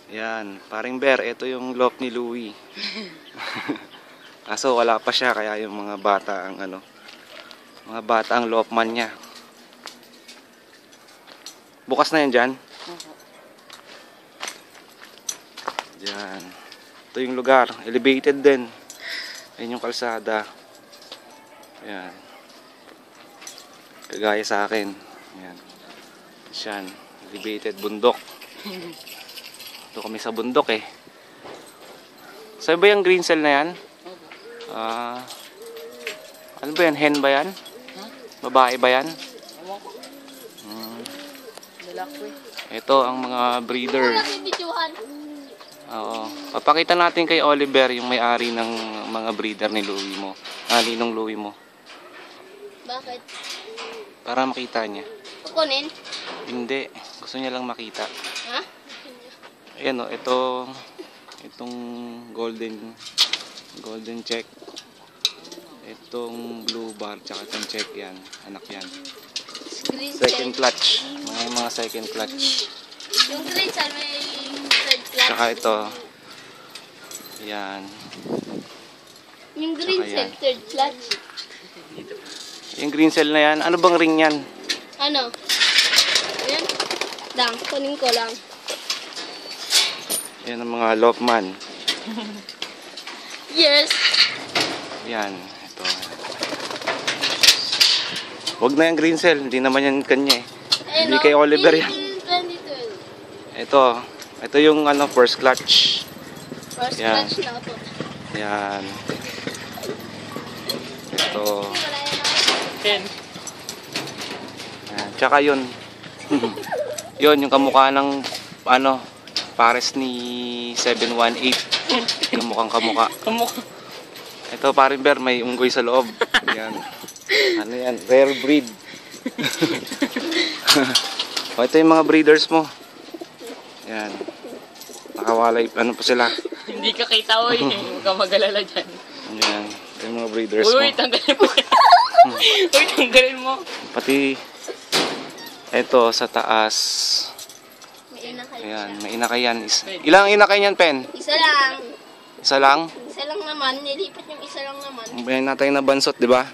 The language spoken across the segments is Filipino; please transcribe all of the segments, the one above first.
Yan, paring bear, ito yung loft ni Louie. Kaso wala pa siya, kaya yung mga bata ang mga bata ang loftman niya. Bukas na yan dyan? Yan. Ito yung lugar, elevated din. Ayan yung kalsada. Ayan. Kagaya sa akin. Ayan. Siyan, elevated bundok. Ito kami sa bundok eh. Sa'yo ba yung green cell na yan? Ano ba yan? Hen ba yan? Babae ba yan? Ito ang mga breeder. Oo. Papakita natin kay Oliver yung may-ari ng mga breeder ni Louie mo. Ninong Louie mo. Bakit? Para makita niya. Kukunin? Hindi. Gusto niya lang makita. Ha? Ayan o. Itong golden check. Itong blue bar. Tsaka itong check yan. Anak yan. Second clutch. Mga second clutch. Yung green cell may third clutch. Tsaka ito. Yan. Yung green cell third clutch. Yung green cell na yan. Ano bang ring yan? Ano? Ayan. Lang. Kunin ko lang. Yan ang mga loftman. Yes. Yan. Ito. Huwag na yung green cell. Hindi naman yan kanya eh. Hindi kay Oliver yan. 2012. Ito yung first clutch. First Yan. clutch na ito. Yan. Ito. Yan. Tsaka yun. Yun, yung kamukha ng pares ni 718. Kamukhang kamukha. Ito paring bear, may unggoy sa loob. Yan. Ano yan? Rare breed. Ito yung mga breeders mo. Yan. Nakawalay. Ano pa sila? Hindi ka kita, oy. Huwag ka mag-alala dyan. Yan. Ito yung mga breeders mo. Uy, tanggalin mo. Uy, tanggalin mo. Pati ito sa taas. May inakay Ayan, siya. may inakay yan. Ilang inakay yan, Pen? Isa lang. Isa lang? Isa lang naman. Nilipat yung isa lang naman. May natin na bansot, di ba?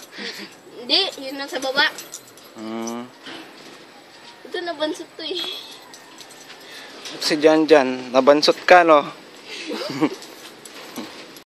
Hindi. Yun nasa baba. Ito nabansot to eh. Si Jan, nabansot ka, no?